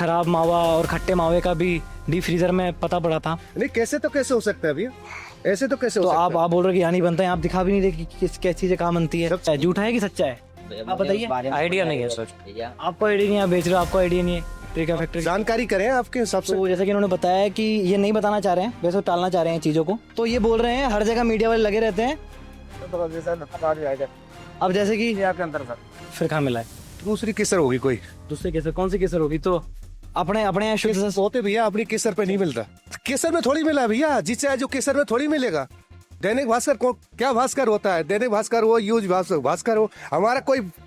खराब मावा और खट्टे मावे का भी डीप फ्रीजर में पता पड़ा था। नहीं कैसे तो कैसे हो सकता है भैया, ऐसे तो कैसे हो तो सकता आप बोल रहे हो कि यहाँ नहीं बनता है, आप दिखा भी नहीं रहे कि किस क्या चीजें कहाँ बनती है। सब- झूठा है कि सच्चा है? आप बताइए। आइडिया नहीं है सर। आपको आइडिया नहीं है, आप बेच रहे हो, आपको आइडिया नहीं है ठीक है फैक्ट्री। जानकारी करें आपके हिसाब से। तो जैसे कि उन्होंने बताया कि ये नहीं बताना चाह रहे हैं, वैसे टालना चाह रहे हैं चीज़ों को, तो ये बोल रहे हैं हर जगह मीडिया वाले लगे रहते हैं। अब जैसे कि आपके अंदर सर फिर कहाँ मिला है? दूसरी किसर होगी कोई, दूसरे केसर कौन सी केसर होगी? तो अपने अपने यहाँ शुद्ध होते भैया अपनी केसर पे नहीं मिलता। केसर में थोड़ी मिला भैया, जिससे आज जो केसर में थोड़ी मिलेगा। दैनिक भास्कर को क्या भास्कर होता है, दैनिक भास्कर हो यूज भास्कर हो, हमारा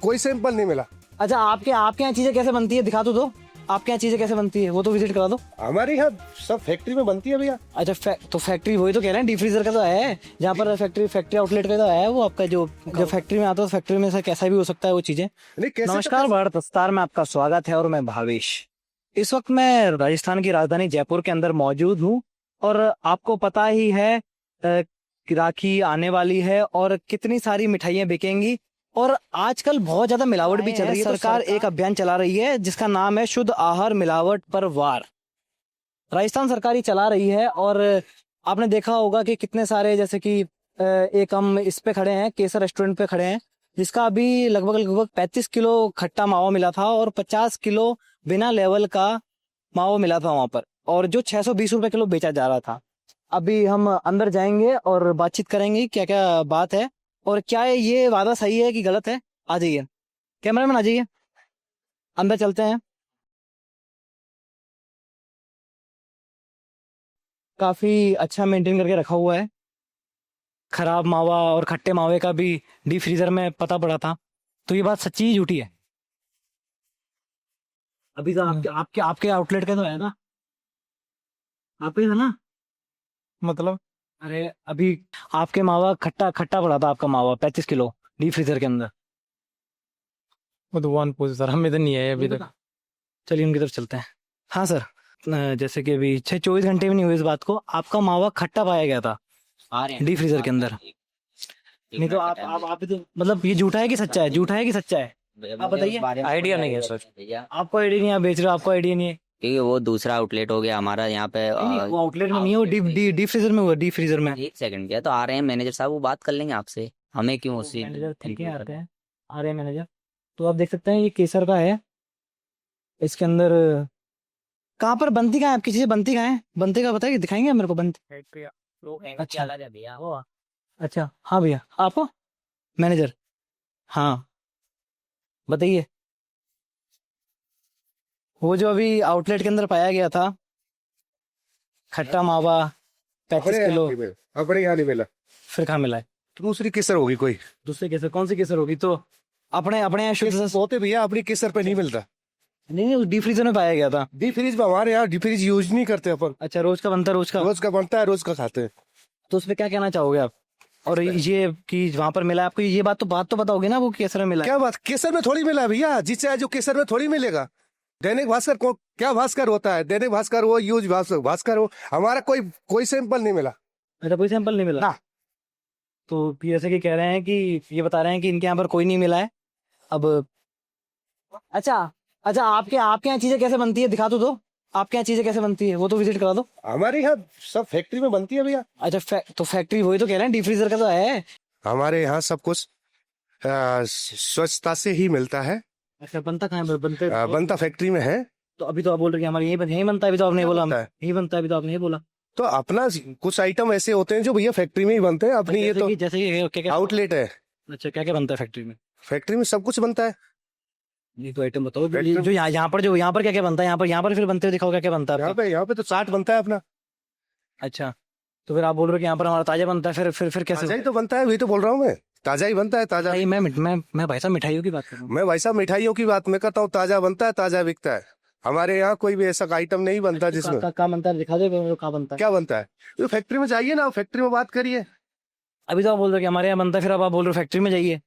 कोई सैंपल नहीं मिला। अच्छा आपके आपके यहाँ चीजें कैसे बनती है दिखा दो आपके यहाँ चीजें कैसे बनती है वो तो विजिट करा दो। हमारे यहाँ सब फैक्ट्री में बनती है भैया। अच्छा तो फैक्ट्री वही तो कह रहे हैं, डीप फ्रीजर का तो है जहाँ पर फैक्ट्री आउटलेट का तो है वो आपका जो फैक्ट्री में आता है, फैक्ट्री में से कैसा भी हो सकता है वो चीजें। नहीं कैसे तो नमस्कार, भारत विस्तार में आपका स्वागत है और मैं भावेश। इस वक्त मैं राजस्थान की राजधानी जयपुर के अंदर मौजूद हूँ और आपको पता ही है कि राखी आने वाली है और कितनी सारी मिठाइयाँ बिकेंगी और आजकल बहुत ज्यादा मिलावट भी चल रही है। सरकार एक अभियान चला रही है जिसका नाम है शुद्ध आहार मिलावट पर वार। राजस्थान सरकार ही चला रही है और आपने देखा होगा कि कितने सारे, जैसे कि एक हम इस पे खड़े हैं, केसर रेस्टोरेंट पे खड़े हैं, जिसका अभी लगभग 35 किलो खट्टा मावा मिला था और 50 किलो बिना लेवल का मावा मिला था वहां पर, और जो 620 रुपए किलो बेचा जा रहा था। अभी हम अंदर जाएंगे और बातचीत करेंगे क्या क्या बात है और क्या ये वादा सही है कि गलत है। आ जाइए कैमरामैन, आ जाइए अंदर चलते हैं। काफी अच्छा मेंटेन करके रखा हुआ है। खराब मावा और खट्टे मावे का भी डीप फ्रीजर में पता पड़ा था, तो ये बात सच्ची ही झूठी है? अभी तो आपके आउटलेट का तो है ना, आपके था ना? मतलब अरे अभी आपके मावा खट्टा खट्टा पड़ा था, आपका मावा 35 किलो डीप फ्रीजर के अंदर। वो तो वन पूछ सर, हमें तो नहीं है अभी तक। चलिए उनकी तरफ चलते हैं। हाँ सर, जैसे कि अभी 24 घंटे भी नहीं हुए इस बात को, आपका मावा खट्टा पाया गया था डीप फ्रीजर के अंदर। नहीं तो आप भी तो, मतलब ये झूठा है कि सच्चा है? झूठा है कि सच्चा है? आप बताइए। आइडिया नहीं है सर। आपको आइडिया नहीं है, आप बेच रहे हो, आपको आइडिया नहीं है? क्योंकि वो दूसरा आउटलेट हो गया हमारा यहाँ पे। नहीं, वो आउटलेट में नहीं है, वो डीप फ्रीजर में हुआ, डीप फ्रीजर में। एक सेकंड क्या, तो आ रहे हैं मैनेजर साहब, वो बात कर लेंगे आपसे, हमें क्यों उसी मैनेजर ठीक है, आते हैं, आ रहे हैं मैनेजर। तो आप देख सकते हैं ये केसर का है, इसके अंदर कहाँ पर बनती कहाँ है आपकी चीजें, बनती कहाँ है? बनते का बताइए, दिखाएंगे मेरे को बनती। अच्छा भैया। अच्छा हाँ भैया, आपको मैनेजर, हाँ बताइए। वो जो अभी आउटलेट के अंदर पाया गया था खट्टा मावा 35 किलो, अपने यहाँ नहीं मिला। फिर कहाँ मिला है? तो दूसरी केसर होगी कोई, दूसरे केसर कौन सी केसर होगी? तो अपने अपने यहाँ शुद्ध होते भैया अपनी केसर पे नहीं मिलता। नहीं, उस डीप फ्रीजर में पाया गया था। डीप फ्रीज में हमारे यहाँ डीप फ्रीज यूज नहीं करते अपन। अच्छा, रोज का बनता है, रोज का बनता है, रोज का खाते हैं। तो उसमें क्या कहना चाहोगे आप? और ये कि वहां पर मिला आपको, ये बात तो बताओगे ना, वो केसर में मिला है। क्या बात, केसर में थोड़ी मिला भैया, जिससे आज जो केसर में थोड़ी मिलेगा। दैनिक भास्कर को क्या भास्कर होता है, दैनिक भास्कर हो यूज भास्कर हो, हमारा कोई सैंपल नहीं मिला। अच्छा, कोई सैंपल नहीं मिला ना। तो जैसे कि कह रहे हैं कि ये बता रहे हैं कि इनके यहाँ पर कोई नहीं मिला है। अब अच्छा आपके यहाँ चीजें कैसे बनती है दिखा दो आपके यहाँ चीजें कैसे बनती है वो तो विजिट करा दो। हमारे यहाँ सब फैक्ट्री में बनती है भैया। अच्छा तो फैक्ट्री वही तो कह रहे हैं, डीप फ्रीजर का तो है। हमारे यहाँ सब कुछ स्वच्छता से ही मिलता है। अच्छा, बनता कहाँ है? बनता फैक्ट्री में है। तो अभी तो आप बोल रहे हैं हमारे यही बनता है, अभी तो आपने बोला बनता है। यही बनता है, अभी तो आपने ये बोला। तो अपना कुछ आइटम ऐसे होते हैं जो भैया फैक्ट्री में ही बनते हैं अपनी। ये तो जैसे कि क्या आउटलेट है। अच्छा, क्या क्या बनता है फैक्ट्री में? फैक्ट्री में सब कुछ बनता है। ये तो आइटम बताओ जो यहाँ पर क्या क्या बनता है, यहाँ पर फिर बनते हुए दिखाओ क्या क्या बनता है। यहाँ पे तो चाट बनता है अपना। अच्छा, तो फिर आप बोल रहे हो कि यहाँ पर हमारा ताजा बनता है, फिर कैसे? ताजा ही तो बनता है, वही तो बोल रहा हूँ मैं, ताजा ही बनता है। ताजा नहीं, मैं भाई साहब मिठाइयों की बात कर रहा हूँ। मैं भाई साहब मिठाइयों की बात मैं करता हूँ, ताजा बनता है, ताजा बिकता है। हमारे यहाँ कोई भी ऐसा आइटम नहीं बनता जिसमें क्या बनता है, दिखा दो क्या बनता है। क्या बनता है? तो फैक्ट्री में जाइए ना, फैक्ट्री में बात करिए। अभी तो आप बोल रहे हो कि हमारे यहाँ बनता है, फिर अब आप बोल रहे हो फैक्ट्री में जाइए।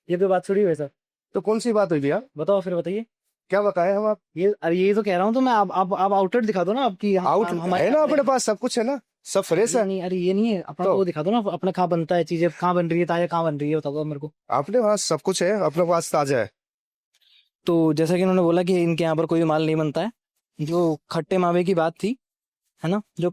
ये तो बात थोड़ी हुई सर। तो कौन सी बात हुई भैया? बताओ, फिर बताइए क्या बताए हम आप? ये तो कह रहा हूँ, तो मैं आप आउटलेट दिखा दो ना आपकी। आउट है ना अपने पास, सब कुछ है ना, सब फ्रेश है। नहीं, अरे ये नहीं है अपना, वो दिखा दो ना अपना, कहाँ बनता है, चीजें कहाँ बन रही है, ताजा कहाँ बन रही है, बता दो मेरे को। अपने पास सब कुछ है, अपने पास ताजा है। तो जैसा कि उन्होंने बोला कि इनके यहाँ पर कोई माल नहीं बनता है, जो खट्टे मावे की बात थी, है ना, जो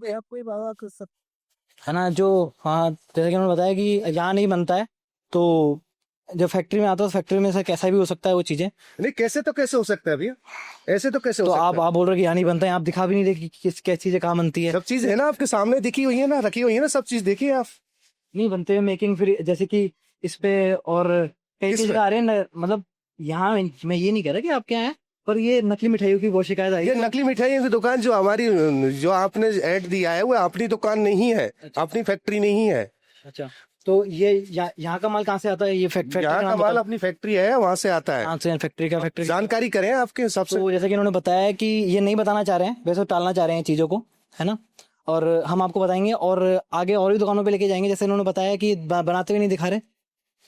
है ना, जो हाँ जैसा कि उन्होंने बताया कि यहाँ नहीं बनता है, तो जब फैक्ट्री में आता है तो फैक्ट्री में से कैसा भी हो सकता है वो चीजें। नहीं कैसे तो कैसे हो सकता है भैया, ऐसे तो कैसे हो तो सकता आप बोल रहे हो कि यहाँ नहीं बनता है, आप दिखा भी नहीं दे कि किस क्या चीजें कहाँ बनती है? है। सब चीज है ना आपके सामने, दिखी हुई है ना, रखी हुई है ना, सब चीज देखिए आप। नहीं बनते हुए मेकिंग, फिर जैसे कि इस पे और कई किस चीज पे? आ रहे हैं मतलब यहाँ मैं ये नहीं कह रहा कि आपके यहाँ है, पर ये नकली मिठाइयों की बहुत शिकायत आई ये है। नकली मिठाइयों की दुकान जो हमारी, जो आपने ऐड दिया है, वो अपनी दुकान नहीं है, अपनी फैक्ट्री नहीं है। अच्छा, तो ये यहाँ का माल कहाँ से आता है? ये फैक्ट्री यहाँ का माल अपनी फैक्ट्री है, वहां से आता है। कहाँ से? फैक्ट्री का फैक्ट्री जानकारी करें आपके हिसाब से। तो जैसे कि उन्होंने बताया कि ये नहीं बताना चाह रहे हैं, वैसे टालना चाह रहे हैं चीज़ों को, है ना, और हम आपको बताएंगे और आगे और भी दुकानों पे लेके जाएंगे। जैसे उन्होंने बताया कि बनाते हुए नहीं दिखा रहे,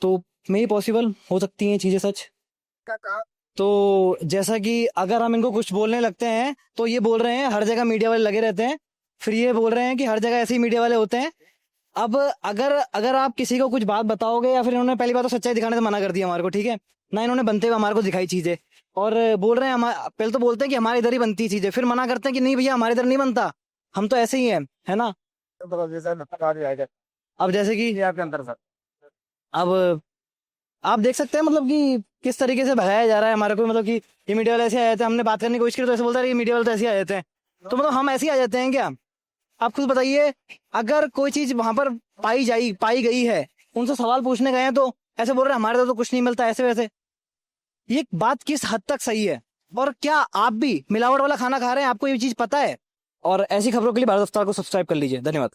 तो मे ही पॉसिबल हो सकती हैं चीज़ें सच। तो जैसा कि अगर हम इनको कुछ बोलने लगते हैं तो ये बोल रहे हैं हर जगह मीडिया वाले लगे रहते हैं, फिर ये बोल रहे हैं कि हर जगह ऐसे ही मीडिया वाले होते हैं। अब अगर आप किसी को कुछ बात बताओगे, या फिर इन्होंने पहली बात तो सच्चाई दिखाने से मना कर दिया हमारे को, ठीक है ना, इन्होंने बनते हुए हमारे को दिखाई चीजें, और बोल रहे हैं पहले तो बोलते हैं कि हमारे इधर ही बनती चीजें, फिर मना करते हैं कि नहीं भैया हमारे इधर नहीं बनता, हम तो ऐसे ही हैं, है ना। अब जैसे कि अब आप देख सकते हैं मतलब कि किस तरीके से भगाया जा रहा है हमारे को, मतलब कि ये मीडिया वाले ऐसे आए थे, हमने बात करने की कोशिश की तो ऐसे बोलता है ये मीडिया वाले तो ऐसे आ जाते हैं, तो मतलब हम ऐसे ही आ जाते हैं क्या? आप खुद बताइए, अगर कोई चीज वहां पर पाई गई है, उनसे सवाल पूछने गए हैं तो ऐसे बोल रहे हैं हमारे तो कुछ नहीं मिलता, ऐसे वैसे। ये बात किस हद तक सही है? और क्या आप भी मिलावट वाला खाना खा रहे हैं? आपको ये चीज पता है? और ऐसी खबरों के लिए भारत अफ्तार को सब्सक्राइब कर लीजिए। धन्यवाद।